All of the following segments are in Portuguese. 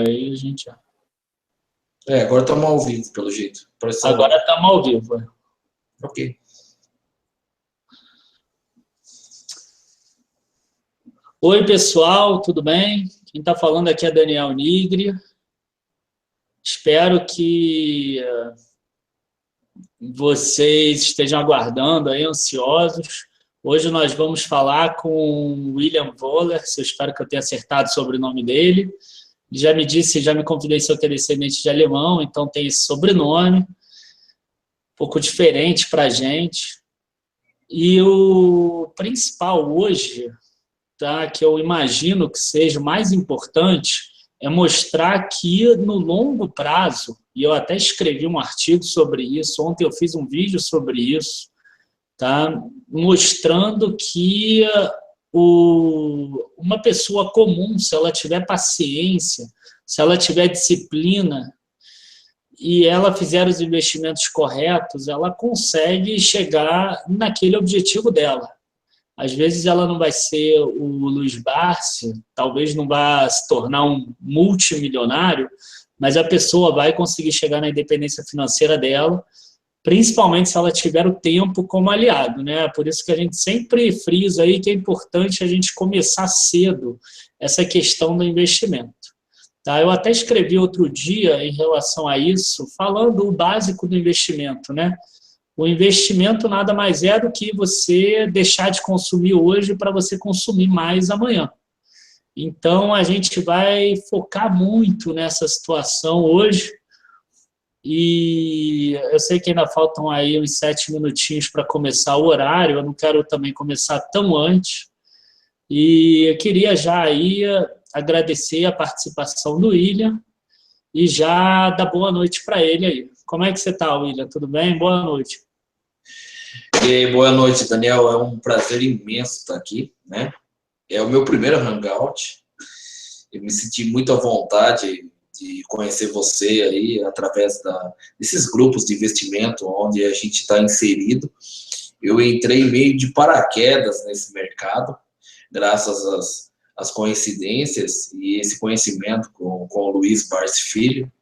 Aí a gente já. Agora estamos ao vivo, pelo jeito. Agora estamos ao vivo. Ok. Oi, pessoal, tudo bem? Quem está falando aqui é Daniel Nigri. Espero que vocês estejam aguardando aí, ansiosos. Hoje nós vamos falar com William Voller, eu espero que eu tenha acertado sobre o sobrenome dele. Ele já me disse, já me confidenciou que é descendente de alemão, então tem esse sobrenome, um pouco diferente para a gente. E o principal hoje, tá, que eu imagino que seja o mais importante, é mostrar que no longo prazo, e eu até escrevi um artigo sobre isso, ontem eu fiz um vídeo sobre isso, tá, mostrando que uma pessoa comum, se ela tiver paciência, se ela tiver disciplina e ela fizer os investimentos corretos, ela consegue chegar naquele objetivo dela. Às vezes ela não vai ser o Luiz Barsi, talvez não vá se tornar um multimilionário, mas a pessoa vai conseguir chegar na independência financeira dela, principalmente se ela tiver o tempo como aliado, né? Por isso que a gente sempre frisa aí que é importante a gente começar cedo essa questão do investimento. Tá? Eu até escrevi outro dia em relação a isso, falando o básico do investimento, né? O investimento nada mais é do que você deixar de consumir hoje para você consumir mais amanhã. Então, a gente vai focar muito nessa situação hoje. E eu sei que ainda faltam aí uns 7 minutinhos para começar o horário, eu não quero também começar tão antes. E eu queria já aí agradecer a participação do William e já dar boa noite para ele aí. Como é que você está, William? Tudo bem? Boa noite. Boa noite, Daniel. É um prazer imenso estar aqui, né? É o meu primeiro hangout. Eu me senti muito à vontade de conhecer você aí através desses grupos de investimento onde a gente está inserido. Eu entrei meio de paraquedas nesse mercado, graças às coincidências e esse conhecimento com o Luiz Barsi Filho,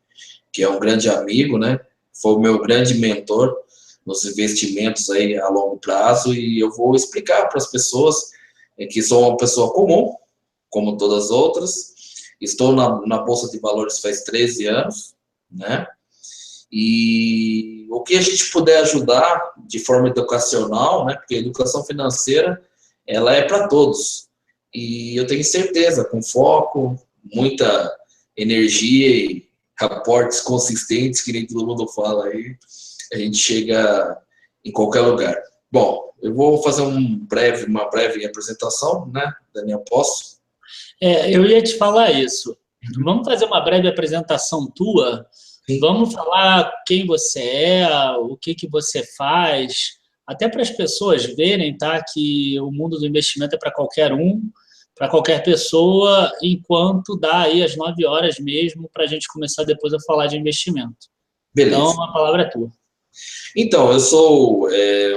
que é um grande amigo, né? Foi o meu grande mentor nos investimentos aí a longo prazo, e eu vou explicar para as pessoas que sou uma pessoa comum, como todas as outras. Estou na Bolsa de Valores faz 13 anos, né? E o que a gente puder ajudar de forma educacional, né? Porque a educação financeira, ela é para todos. E eu tenho certeza, com foco, muita energia e aportes consistentes, que nem todo mundo fala aí, a gente chega em qualquer lugar. Bom, eu vou fazer uma breve apresentação, né, Daniel, posso? Eu ia te falar isso. Vamos fazer uma breve apresentação tua? Sim. Vamos falar quem você é, o que você faz, até para as pessoas verem, tá, que o mundo do investimento é para qualquer um, para qualquer pessoa, enquanto dá aí as 9 horas mesmo para a gente começar depois a falar de investimento. Beleza. Então, a palavra é tua. Então, eu sou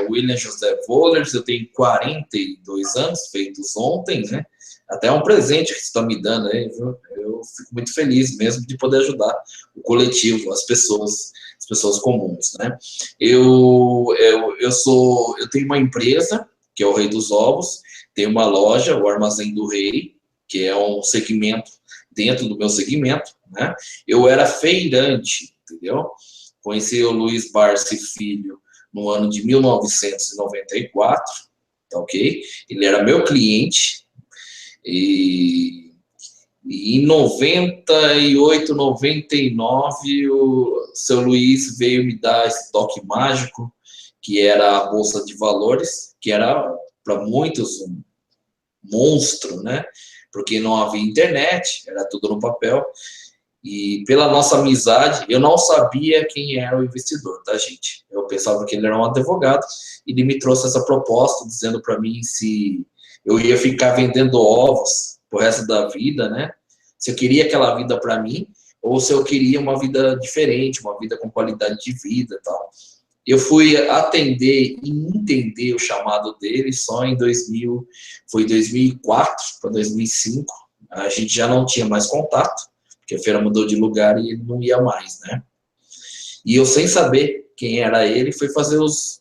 William José Voller, eu tenho 42 anos, feitos ontem, né? Até um presente que você está me dando aí, viu? Eu fico muito feliz mesmo de poder ajudar o coletivo, as pessoas comuns, né? Eu tenho uma empresa, que é o Rei dos Ovos, tenho uma loja, o Armazém do Rei, que é um segmento dentro do meu segmento, né? Eu era feirante, entendeu? Conheci o Luiz Barsi Filho no ano de 1994, tá ok? Ele era meu cliente e em 98, 99, o seu Luiz veio me dar esse toque mágico, que era a Bolsa de Valores, que era para muitos um monstro, né? Porque não havia internet, era tudo no papel. E pela nossa amizade, eu não sabia quem era o investidor, tá, gente? Eu pensava que ele era um advogado e ele me trouxe essa proposta dizendo para mim se eu ia ficar vendendo ovos pro resto da vida, né? Se eu queria aquela vida para mim ou se eu queria uma vida diferente, uma vida com qualidade de vida e tal. Eu fui atender e entender o chamado dele só em 2000, foi 2004 para 2005. A gente já não tinha mais contato, porque a feira mudou de lugar e ele não ia mais, né? E eu, sem saber quem era ele, fui fazer os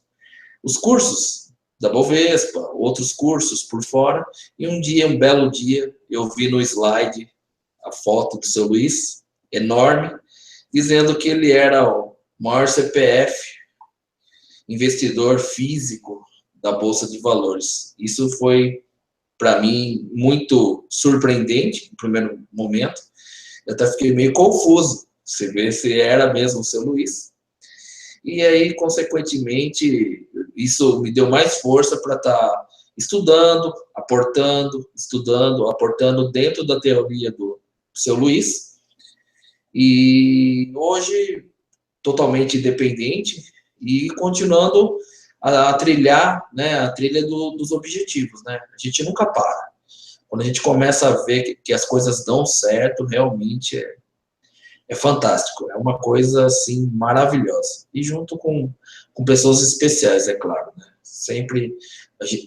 cursos da Bovespa, outros cursos por fora, e um belo dia, eu vi no slide a foto do seu Luiz, enorme, dizendo que ele era o maior CPF, investidor físico da Bolsa de Valores. Isso foi, para mim, muito surpreendente no primeiro momento. Eu até fiquei meio confuso, você vê se era mesmo o seu Luiz. E aí, consequentemente, isso me deu mais força para estar estudando, aportando dentro da teoria do seu Luiz. E hoje, totalmente independente e continuando a trilhar, né, a trilha dos objetivos, né? A gente nunca para. Quando a gente começa a ver que as coisas dão certo, realmente é fantástico. É uma coisa, assim, maravilhosa. E junto com pessoas especiais, é claro, né? Sempre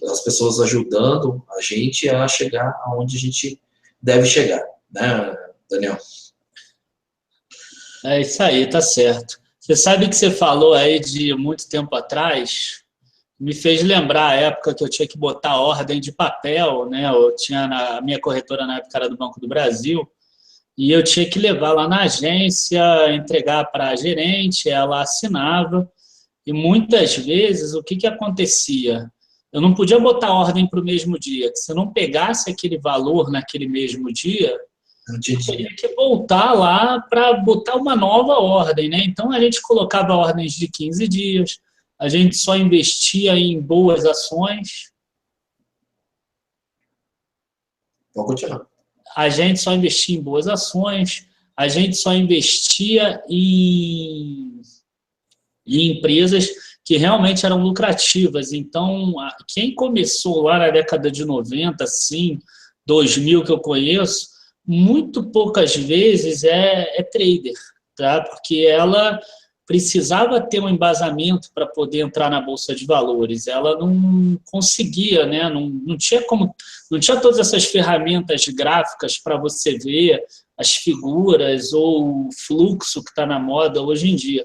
as pessoas ajudando a gente a chegar aonde a gente deve chegar, né, Daniel? É isso aí, tá certo. Você sabe que você falou aí de muito tempo atrás, me fez lembrar a época que eu tinha que botar ordem de papel, né? Eu tinha a minha corretora na época era do Banco do Brasil, e eu tinha que levar lá na agência, entregar para a gerente, ela assinava, e muitas vezes o que que acontecia? Eu não podia botar ordem para o mesmo dia, que se eu não pegasse aquele valor naquele mesmo dia, eu Entendi. teria que voltar lá para botar uma nova ordem, né? Então a gente colocava ordens de 15 dias, a gente só investia em boas ações, Vou continuar. a gente só investia em boas ações, a gente só investia em empresas que realmente eram lucrativas. Então, quem começou lá na década de 90, assim, 2000 que eu conheço, muito poucas vezes é trader, tá? Porque ela precisava ter um embasamento para poder entrar na bolsa de valores. Ela não conseguia, né? Não tinha como, não tinha todas essas ferramentas gráficas para você ver as figuras ou o fluxo que está na moda hoje em dia.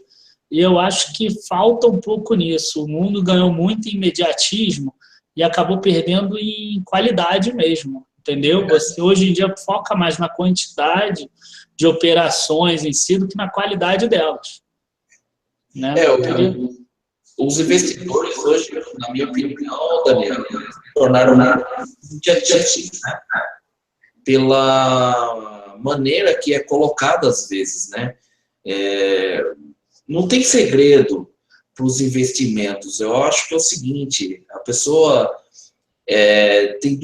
E eu acho que falta um pouco nisso. O mundo ganhou muito em imediatismo e acabou perdendo em qualidade mesmo, entendeu? Você hoje em dia foca mais na quantidade de operações em si do que na qualidade delas, né? Os investidores hoje, na minha opinião, Daniel, se tornaram imediatistas, né? Pela maneira que é colocado às vezes, né? Não tem segredo para os investimentos. Eu acho que é o seguinte, a pessoa tem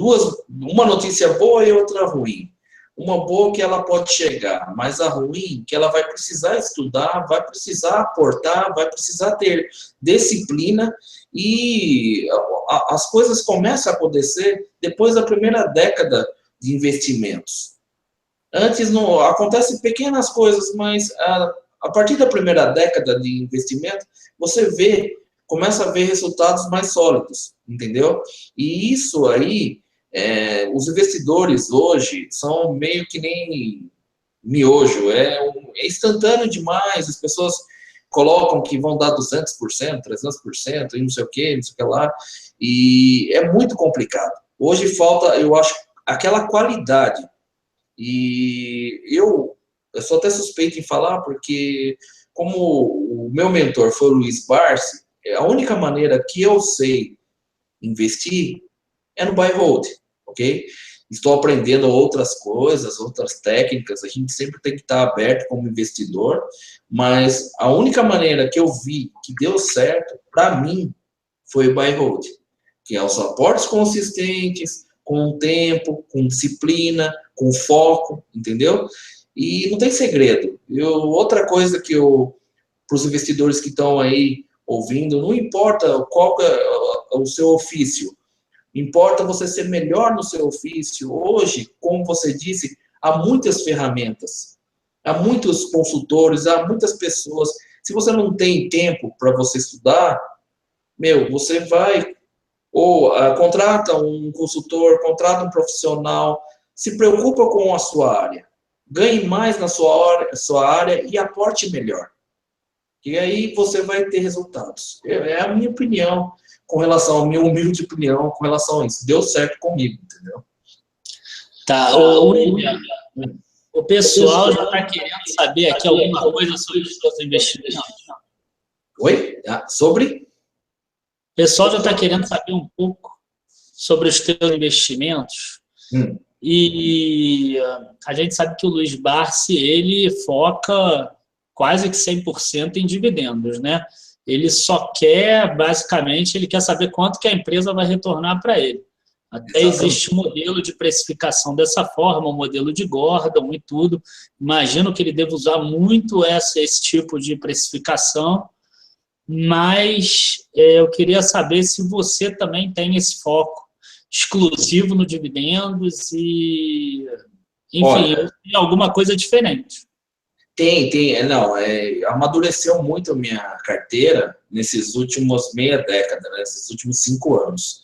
uma notícia boa e outra ruim. Uma boa que ela pode chegar, mas a ruim que ela vai precisar estudar, vai precisar aportar, vai precisar ter disciplina e as coisas começam a acontecer depois da primeira década de investimentos. Antes não acontecem pequenas coisas, mas a partir da primeira década de investimento, você começa a ver resultados mais sólidos, entendeu? E isso aí, os investidores hoje são meio que nem miojo, é instantâneo demais, as pessoas colocam que vão dar 200%, 300%, e não sei o que lá, e é muito complicado. Hoje falta, eu acho, aquela qualidade. E eu sou até suspeito em falar, porque como o meu mentor foi o Luiz Barsi, a única maneira que eu sei investir é no buy and hold, ok? Estou aprendendo outras coisas, outras técnicas, a gente sempre tem que estar aberto como investidor, mas a única maneira que eu vi que deu certo, para mim, foi o buy and hold, que é os aportes consistentes, com o tempo, com disciplina, com foco, entendeu? E não tem segredo. Outra coisa que para os investidores que estão aí ouvindo, não importa qual é o seu ofício, importa você ser melhor no seu ofício. Hoje, como você disse, há muitas ferramentas, há muitos consultores, há muitas pessoas. Se você não tem tempo para você estudar, você vai ou contrata um consultor, contrata um profissional, se preocupa com a sua área, ganhe mais na sua área e aporte melhor. E aí você vai ter resultados. É a minha opinião com relação, a minha humilde opinião com relação a isso. Deu certo comigo, entendeu? Tá, William, o pessoal já está querendo saber aqui alguma coisa sobre os seus investimentos. Oi? Sobre? O pessoal já está querendo saber um pouco sobre os teus investimentos. E a gente sabe que o Luiz Barsi, ele foca quase que 100% em dividendos, né? Ele só quer, basicamente, ele quer saber quanto que a empresa vai retornar para ele. Até existe um modelo de precificação dessa forma, um modelo de Gordon e tudo. Imagino que ele deva usar muito esse tipo de precificação, mas eu queria saber se você também tem esse foco exclusivo no dividendos e, enfim, tem alguma coisa diferente. Tem. Não, amadureceu muito a minha carteira nesses últimos meia década, né, nesses últimos 5 anos,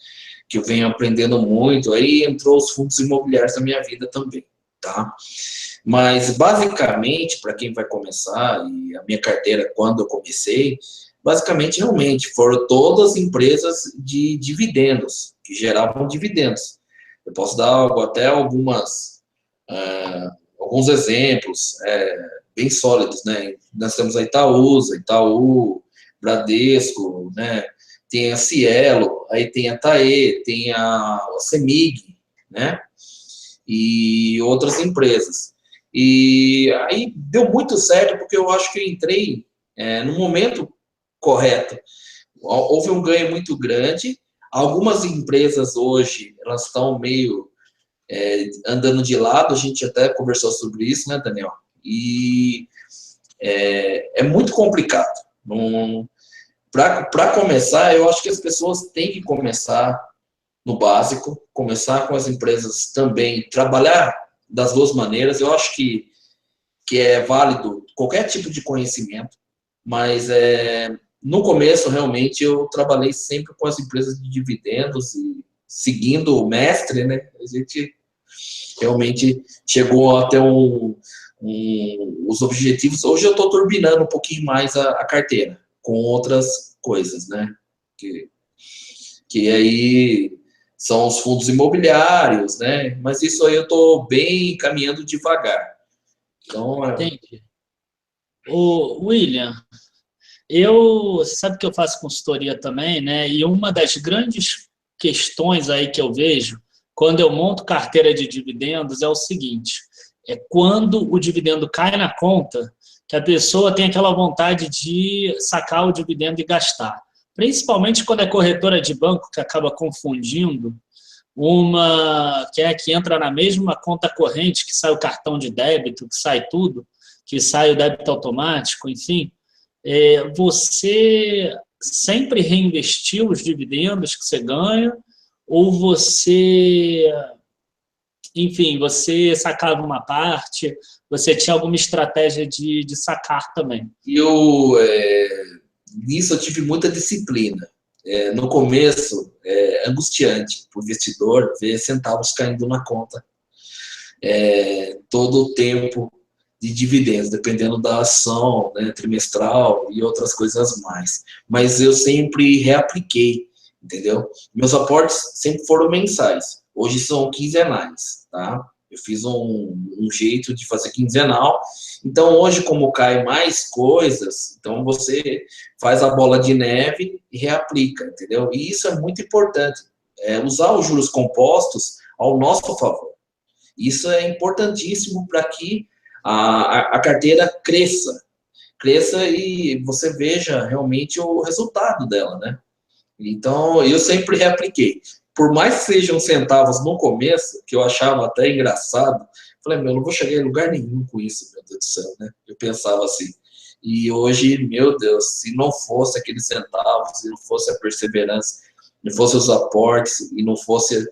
que eu venho aprendendo muito. Aí entrou os fundos imobiliários na minha vida também, tá? Mas, basicamente, para quem vai começar, e a minha carteira, quando eu comecei, basicamente, realmente, foram todas empresas de dividendos, que geravam dividendos. Eu posso dar até alguns exemplos bem sólidos, né? Nós temos a Itaúsa, Itaú, Bradesco, né? Tem a Cielo, aí tem a TAE, tem a CEMIG, né? E outras empresas. E aí deu muito certo, porque eu acho que eu entrei no momento correto. Houve um ganho muito grande. Algumas empresas hoje, elas estão meio andando de lado, a gente até conversou sobre isso, né, Daniel? E é muito complicado. Para começar, eu acho que as pessoas têm que começar no básico, começar com as empresas também, trabalhar das duas maneiras. Eu acho que é válido qualquer tipo de conhecimento, mas no começo, realmente, eu trabalhei sempre com as empresas de dividendos e seguindo o mestre, né? A gente realmente chegou até os objetivos. Hoje eu estou turbinando um pouquinho mais a carteira, com outras coisas, né? Que aí são os fundos imobiliários, né? Mas isso aí eu estou bem caminhando devagar. Então, Entendi. William, você sabe que eu faço consultoria também, né? E uma das grandes questões aí que eu vejo quando eu monto carteira de dividendos é o seguinte: é quando o dividendo cai na conta, que a pessoa tem aquela vontade de sacar o dividendo e gastar. Principalmente quando é corretora de banco, que acaba confundindo uma que entra na mesma conta corrente, que sai o cartão de débito, que sai tudo, que sai o débito automático, enfim. Você sempre reinvestiu os dividendos que você ganha, ou você, enfim, você sacava uma parte, você tinha alguma estratégia de sacar também? Nisso eu tive muita disciplina. No começo, angustiante para o investidor ver centavos caindo na conta todo o tempo de dividendos, dependendo da ação, né, trimestral e outras coisas mais. Mas eu sempre reapliquei, entendeu? Meus aportes sempre foram mensais. Hoje são quinzenais, tá? Eu fiz um jeito de fazer quinzenal. Então, hoje, como cai mais coisas, então você faz a bola de neve e reaplica, entendeu? E isso é muito importante. Usar os juros compostos ao nosso favor. Isso é importantíssimo para que a carteira cresça e você veja realmente o resultado dela, né? Então, eu sempre reapliquei. Por mais que sejam centavos no começo, que eu achava até engraçado, falei, eu não vou chegar em lugar nenhum com isso, meu Deus do céu, né? Eu pensava assim. E hoje, meu Deus, se não fosse aqueles centavos, se não fosse a perseverança, se não fosse os aportes, e não fosse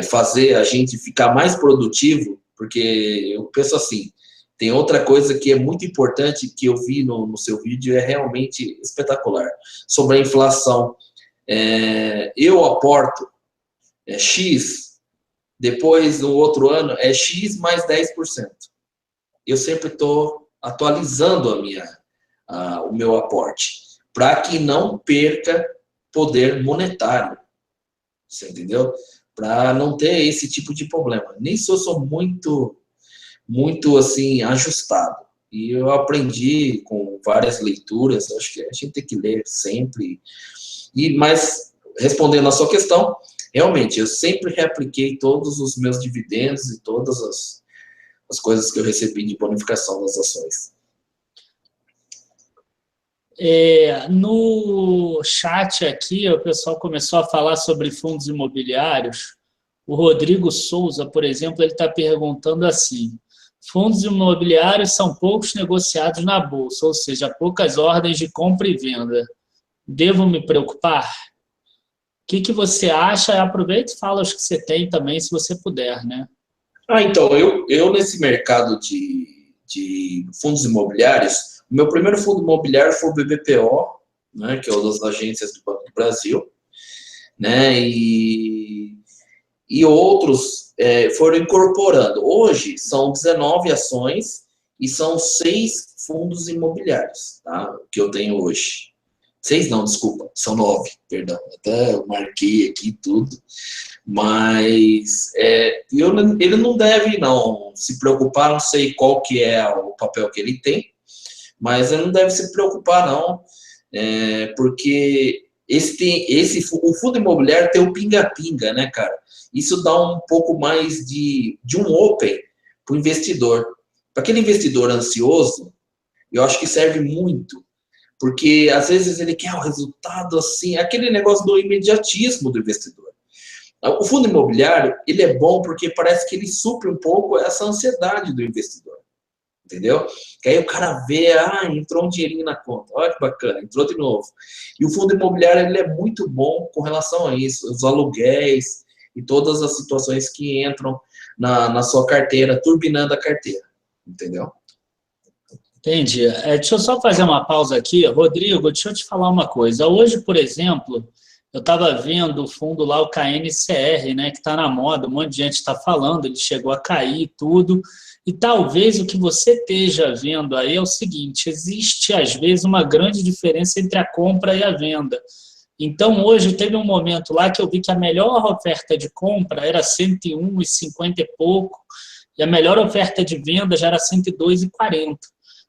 fazer a gente ficar mais produtivo, porque eu penso assim, tem outra coisa que é muito importante que eu vi no seu vídeo, é realmente espetacular, sobre a inflação. Eu aporto X, depois no outro ano é X mais 10%. eu sempre estou atualizando o meu aporte, para que não perca poder monetário, você entendeu? Para não ter esse tipo de problema. Nisso eu sou muito, muito assim, ajustado. E eu aprendi com várias leituras, acho que a gente tem que ler sempre. Mas, respondendo a sua questão, realmente, eu sempre reapliquei todos os meus dividendos e todas as coisas que eu recebi de bonificação das ações. No chat aqui, o pessoal começou a falar sobre fundos imobiliários. O Rodrigo Souza, por exemplo, ele está perguntando assim: fundos imobiliários são poucos negociados na bolsa, ou seja, poucas ordens de compra e venda. Devo me preocupar? O que você acha? Aproveita e fala os que você tem também, se você puder, né? Então, eu nesse mercado de fundos imobiliários, o meu primeiro fundo imobiliário foi o BBPO, né, que é uma das agências do Banco do Brasil, né, e outros foram incorporando. Hoje, são 19 ações e são 6 fundos imobiliários, tá, que eu tenho hoje. 6 não, desculpa, são 9, perdão, até eu marquei aqui tudo. Mas ele não deve não se preocupar, não sei qual que é o papel que ele tem, mas ele não deve se preocupar não, porque o fundo imobiliário tem o pinga-pinga, né, cara? Isso dá um pouco mais de um open para o investidor. Para aquele investidor ansioso, eu acho que serve muito, porque às vezes ele quer o resultado assim, aquele negócio do imediatismo do investidor. O fundo imobiliário, ele é bom porque parece que ele supre um pouco essa ansiedade do investidor, entendeu? Que aí o cara vê, entrou um dinheirinho na conta, olha que bacana, entrou de novo. E o fundo imobiliário, ele é muito bom com relação a isso, os aluguéis e todas as situações que entram na sua carteira, turbinando a carteira, entendeu? Entendi. Deixa eu só fazer uma pausa aqui. Rodrigo, deixa eu te falar uma coisa. Hoje, por exemplo, eu estava vendo o fundo lá, o KNCR, né, que está na moda, um monte de gente está falando, ele chegou a cair e tudo. E talvez o que você esteja vendo aí é o seguinte: existe, às vezes, uma grande diferença entre a compra e a venda. Então, hoje, teve um momento lá que eu vi que a melhor oferta de compra era 101,50 e pouco, e a melhor oferta de venda já era 102,40.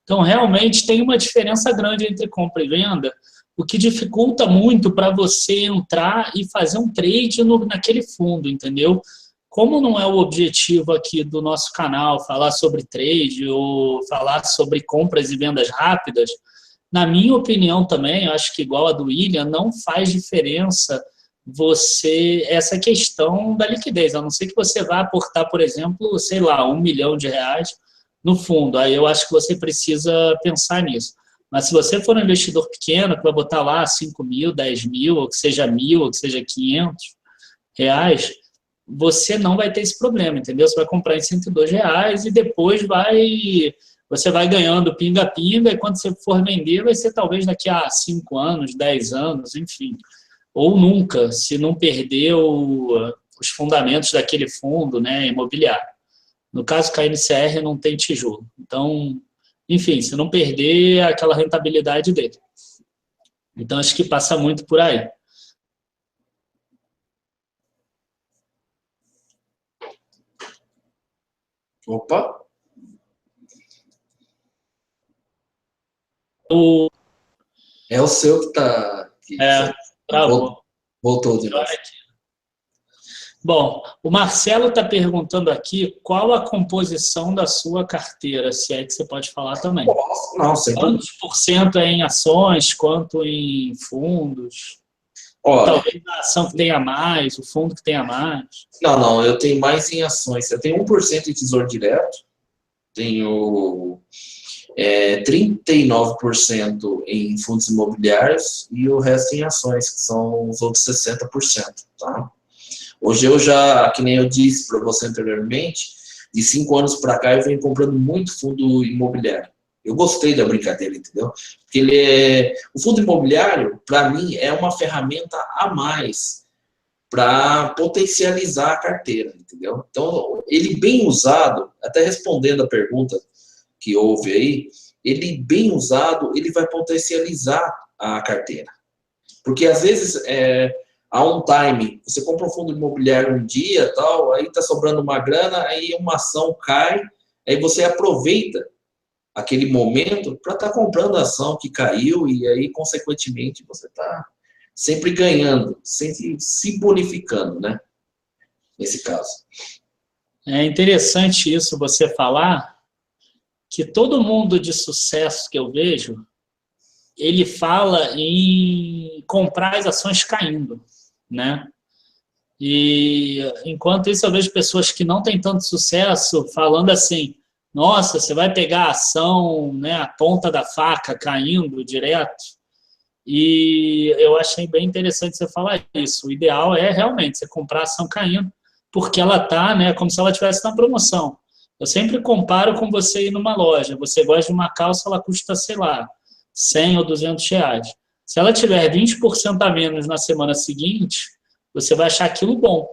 Então, realmente, tem uma diferença grande entre compra e venda, o que dificulta muito para você entrar e fazer um trade naquele fundo, entendeu? Como não é o objetivo aqui do nosso canal falar sobre trade ou falar sobre compras e vendas rápidas, na minha opinião também, eu acho que igual a do William, não faz diferença essa questão da liquidez, a não ser que você vá aportar, por exemplo, sei lá, R$1 milhão no fundo. Aí eu acho que você precisa pensar nisso. Mas se você for um investidor pequeno, que vai botar lá 5 mil, 10 mil, ou que seja 1.000, ou que seja R$500, você não vai ter esse problema, entendeu? Você vai comprar em R$102 e depois você vai ganhando pinga-pinga, e quando você for vender, vai ser talvez daqui a 5 anos, 10 anos, enfim. Ou nunca, se não perder os fundamentos daquele fundo, né, imobiliário. No caso, KNCR não tem tijolo. Então, enfim, se não perder aquela rentabilidade dele. Então, acho que passa muito por aí. Opa! É o seu que está... Travou. Voltou de novo. Bom, o Marcelo está perguntando aqui qual a composição da sua carteira, se é que você pode falar também. Não, sempre. Quantos por cento é em ações, quanto em fundos? Olha, talvez a ação que tenha mais, o fundo que tenha mais. Não, eu tenho mais em ações. Eu tenho 1% em Tesouro Direto, tenho 39% em fundos imobiliários e o resto em ações, que são os outros 60%, tá? Hoje eu já, que nem eu disse para você anteriormente, de 5 anos para cá eu venho comprando muito fundo imobiliário. Eu gostei da brincadeira, entendeu? Porque o fundo imobiliário, para mim, é uma ferramenta a mais para potencializar a carteira, entendeu? Então, ele bem usado, até respondendo a pergunta que houve aí, ele bem usado, ele vai potencializar a carteira. Porque às vezes há um time, você compra um fundo imobiliário um dia, tal, aí está sobrando uma grana, aí uma ação cai, aí você aproveita aquele momento para estar comprando a ação que caiu e aí, consequentemente, você está sempre ganhando, sempre se bonificando, né? Nesse caso. É interessante isso você falar, que todo mundo de sucesso que eu vejo, ele fala em comprar as ações caindo, né? E enquanto isso eu vejo pessoas que não têm tanto sucesso falando assim, nossa, você vai pegar a ação, né, a ponta da faca caindo direto. E eu achei bem interessante você falar isso. O ideal é realmente você comprar a ação caindo, porque ela está, né, como se ela estivesse na promoção. Eu sempre comparo com você ir numa loja. Você gosta de uma calça, ela custa, sei lá, 100 ou 200 reais. Se ela tiver 20% a menos na semana seguinte, você vai achar aquilo bom.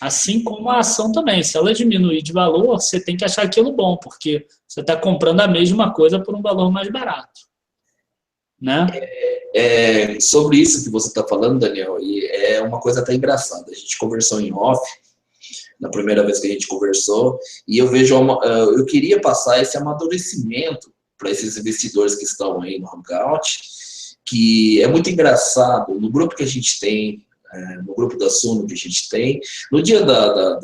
Assim como a ação também. Se ela diminuir de valor, você tem que achar aquilo bom, porque você está comprando a mesma coisa por um valor mais barato. Né? Sobre isso que você está falando, Daniel, e é uma coisa até engraçada. A gente conversou em off, na primeira vez que a gente conversou, e eu vejo eu queria passar esse amadurecimento para esses investidores que estão aí no Hangout, que é muito engraçado. No grupo que a gente tem, no grupo da Suno que a gente tem, no dia da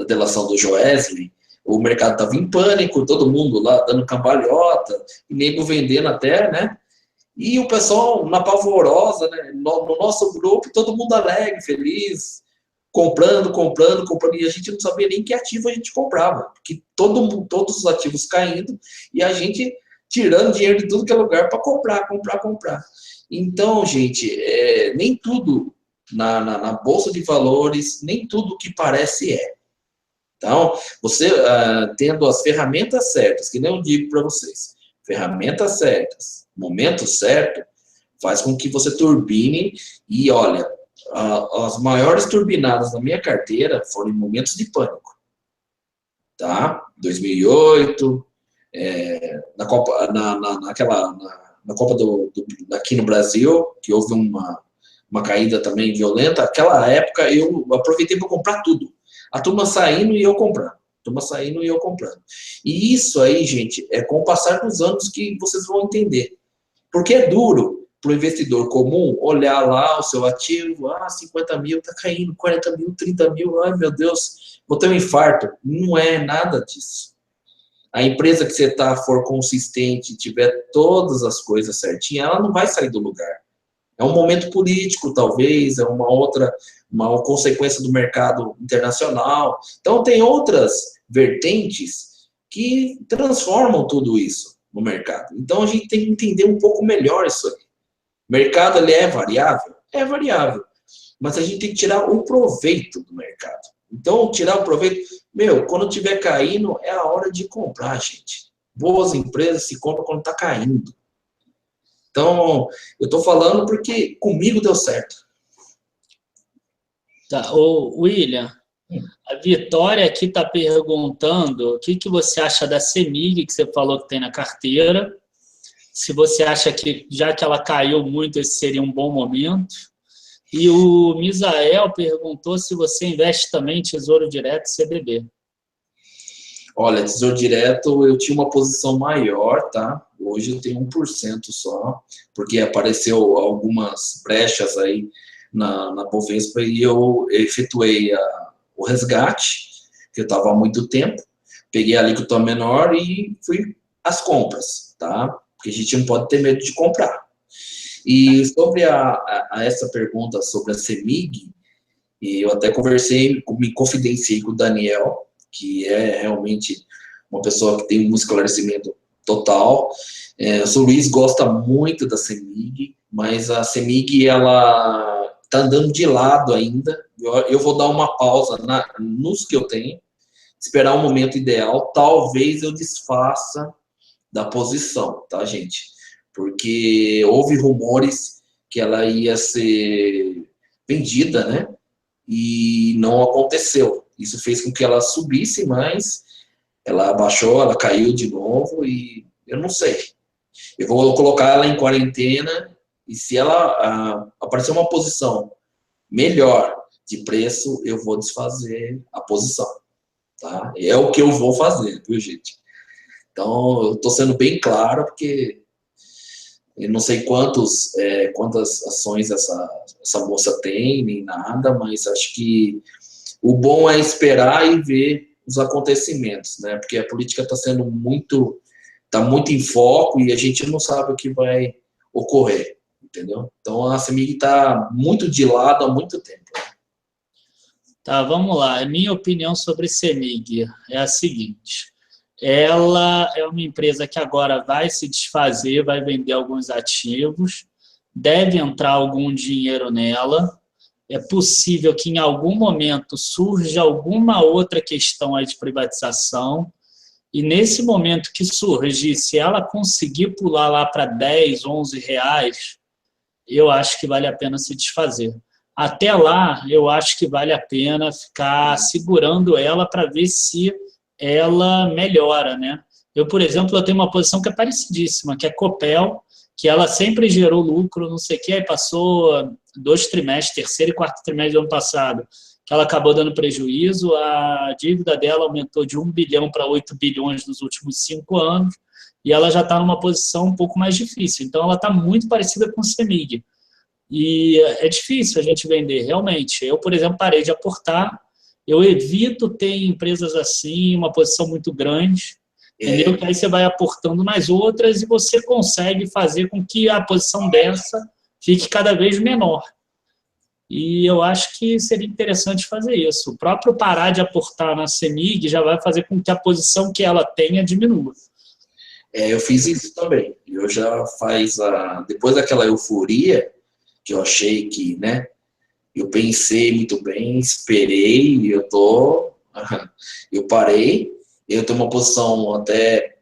delação do Joesley, o mercado estava em pânico, todo mundo lá dando cambalhota, e nego vendendo até, né? E o pessoal na pavorosa, né? No nosso grupo, todo mundo alegre, feliz, comprando, e a gente não sabia nem que ativo a gente comprava, porque todos os ativos caindo e a gente tirando dinheiro de tudo que é lugar para comprar. Então, gente, nem tudo na Bolsa de Valores, nem tudo que parece é. Então, você tendo as ferramentas certas, que nem eu digo para vocês, ferramentas certas, momento certo, faz com que você turbine e, olha, as maiores turbinadas na minha carteira foram em momentos de pânico, tá? 2008, na Copa, na Copa aqui no Brasil, que houve uma caída também violenta, aquela época eu aproveitei para comprar tudo. A turma saindo e eu comprando. E isso aí, gente, é com o passar dos anos que vocês vão entender. Porque é duro para o investidor comum olhar lá o seu ativo, 50 mil, está caindo, 40 mil, 30 mil, ai meu Deus, vou ter um infarto. Não é nada disso. A empresa que você for consistente, tiver todas as coisas certinhas, ela não vai sair do lugar. É um momento político, talvez, é uma consequência do mercado internacional. Então, tem outras vertentes que transformam tudo isso no mercado. Então, a gente tem que entender um pouco melhor isso aí. O mercado, ele é variável? É variável. Mas a gente tem que tirar o proveito do mercado. Então, tirar o proveito... quando estiver caindo, é a hora de comprar, gente. Boas empresas se compram quando está caindo. Então, eu estou falando porque comigo deu certo. Tá. Ô, William, a Vitória aqui está perguntando o que você acha da CEMIG, que você falou que tem na carteira. Se você acha que, já que ela caiu muito, esse seria um bom momento. E o Misael perguntou se você investe também em Tesouro Direto e CDB. Olha, Tesouro Direto, eu tinha uma posição maior, tá? Hoje eu tenho 1% só, porque apareceu algumas brechas aí na Bovespa e eu efetuei o resgate, que eu estava há muito tempo, peguei a alíquota menor e fui às compras, tá? Porque a gente não pode ter medo de comprar. E sobre essa pergunta sobre a CEMIG, eu até me confidenciei com o Daniel, que é realmente uma pessoa que tem um esclarecimento total. O seu Luiz gosta muito da CEMIG, mas a CEMIG, ela está andando de lado ainda. Eu vou dar uma pausa nos que eu tenho, esperar o momento ideal, talvez eu desfaça da posição, tá, gente? Porque houve rumores que ela ia ser vendida, né? E não aconteceu. Isso fez com que ela subisse mais Ela abaixou, ela caiu de novo e eu não sei. Eu vou colocar ela em quarentena e se ela aparecer uma posição melhor de preço, eu vou desfazer a posição, tá? É o que eu vou fazer, viu, gente? Então, eu estou sendo bem claro, porque eu não sei quantas ações essa moça tem, nem nada, mas acho que o bom é esperar e ver os acontecimentos, né? Porque a política está muito em foco e a gente não sabe o que vai ocorrer, entendeu? Então, a CEMIG está muito de lado há muito tempo. Tá, vamos lá. A minha opinião sobre CEMIG é a seguinte: ela é uma empresa que agora vai se desfazer, vai vender alguns ativos, deve entrar algum dinheiro nela. É possível que em algum momento surja alguma outra questão aí de privatização, e nesse momento que surgir, se ela conseguir pular lá para 10, 11 reais, eu acho que vale a pena se desfazer. Até lá, eu acho que vale a pena ficar segurando ela para ver se ela melhora, né? Eu, por exemplo, eu tenho uma posição que é parecidíssima, que é Copel, que ela sempre gerou lucro, não sei o que, aí passou 2 trimestres, terceiro e quarto trimestre do ano passado, que ela acabou dando prejuízo, a dívida dela aumentou de 1 bilhão para 8 bilhões nos últimos 5 anos, e ela já está numa posição um pouco mais difícil. Então, ela está muito parecida com o CEMIG. E é difícil a gente vender, realmente. Eu, por exemplo, parei de aportar, eu evito ter empresas assim, uma posição muito grande, entendeu? Que aí você vai aportando nas outras e você consegue fazer com que a posição dessa fique cada vez menor. E eu acho que seria interessante fazer isso. O próprio parar de aportar na CEMIG já vai fazer com que a posição que ela tenha diminua. Eu fiz isso também. Eu já depois daquela euforia, que eu achei que, né, eu pensei muito bem, esperei, eu parei, eu tenho uma posição até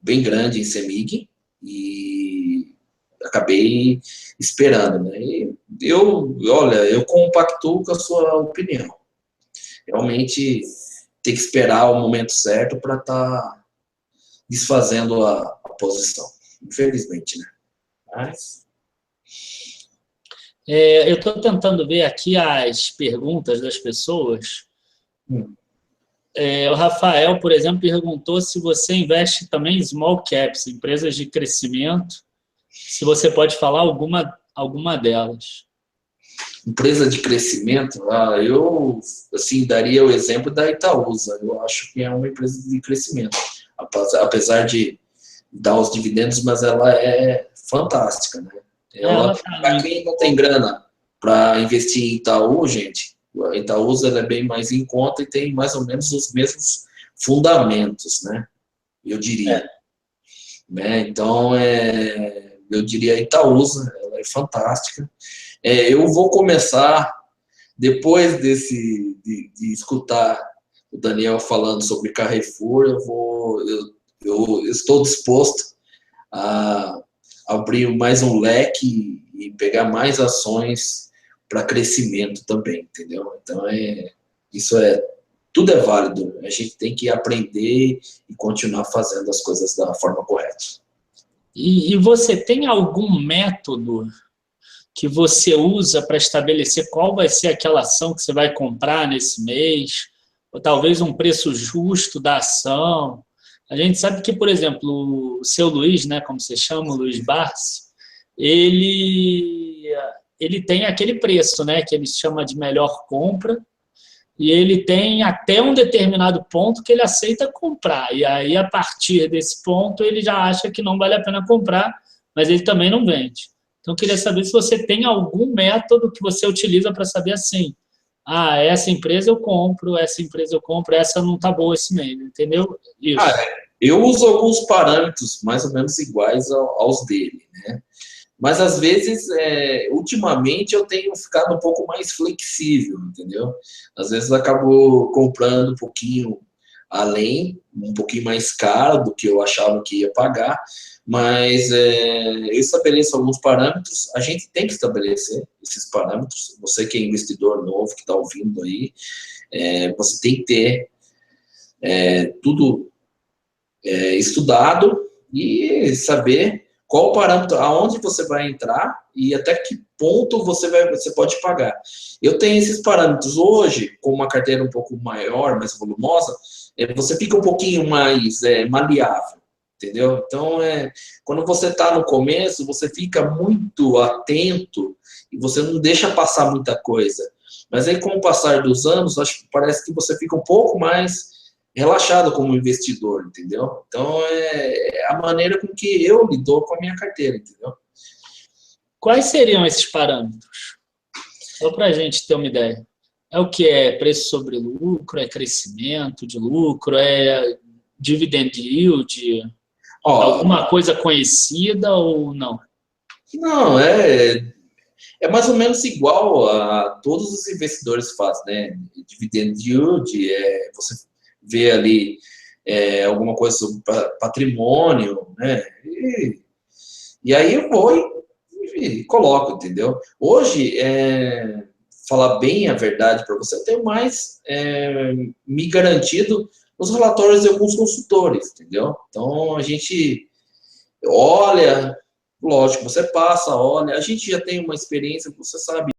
bem grande em CEMIG e acabei esperando, né? E olha, eu compactuo com a sua opinião. Realmente tem que esperar o momento certo para estar desfazendo a posição, infelizmente, né? Mas Eu estou tentando ver aqui as perguntas das pessoas. O Rafael, por exemplo, perguntou se você investe também em small caps, empresas de crescimento, se você pode falar alguma delas. empresa de crescimento, eu assim daria o exemplo da Itaúsa. Eu acho que é uma empresa de crescimento, apesar de dar os dividendos, mas ela é fantástica, né? Para quem não tem grana para investir em Itaú, gente, a Itaúsa ela é bem mais em conta e tem mais ou menos os mesmos fundamentos, né? Eu diria. Né? Então, eu diria Itaúsa, ela é fantástica. Eu vou começar, depois de escutar o Daniel falando sobre Carrefour, eu estou disposto a abrir mais um leque e pegar mais ações para crescimento também, entendeu? Então, tudo é válido. A gente tem que aprender e continuar fazendo as coisas da forma correta. E você tem algum método que você usa para estabelecer qual vai ser aquela ação que você vai comprar nesse mês? Ou talvez um preço justo da ação? A gente sabe que, por exemplo, o seu Luiz, né, como você chama, o Luiz Barsi, ele tem aquele preço, né, que ele chama de melhor compra, e ele tem até um determinado ponto que ele aceita comprar. E aí, a partir desse ponto, ele já acha que não vale a pena comprar, mas ele também não vende. Então, eu queria saber se você tem algum método que você utiliza para saber assim, essa empresa eu compro, essa não está boa esse mês, entendeu? Isso. Eu uso alguns parâmetros mais ou menos iguais aos dele, né? Mas, às vezes, ultimamente, eu tenho ficado um pouco mais flexível, entendeu? Às vezes, eu acabo comprando um pouquinho além, um pouquinho mais caro do que eu achava que ia pagar, mas eu estabeleço alguns parâmetros, a gente tem que estabelecer esses parâmetros, você que é investidor novo, que está ouvindo aí, você tem que ter tudo estudado e saber qual parâmetro, aonde você vai entrar e até que ponto você pode pagar. Eu tenho esses parâmetros hoje, com uma carteira um pouco maior, mais volumosa, você fica um pouquinho mais maleável, entendeu? Então, quando você está no começo, você fica muito atento e você não deixa passar muita coisa. Mas aí, com o passar dos anos, acho que parece que você fica um pouco mais relaxado como investidor, entendeu? Então, é a maneira com que eu lido com a minha carteira, entendeu? Quais seriam esses parâmetros? Só para a gente ter uma ideia. É o que é preço sobre lucro, é crescimento de lucro, é dividend yield, alguma coisa conhecida ou não? Não, é mais ou menos igual a todos os investidores fazem, né? Dividend yield, você vê ali alguma coisa sobre patrimônio, né? E aí eu vou e coloco, entendeu? Hoje, falar bem a verdade para você, eu tenho mais me garantido nos relatórios de alguns consultores, entendeu? Então, a gente olha, lógico, você passa, olha, a gente já tem uma experiência, você sabe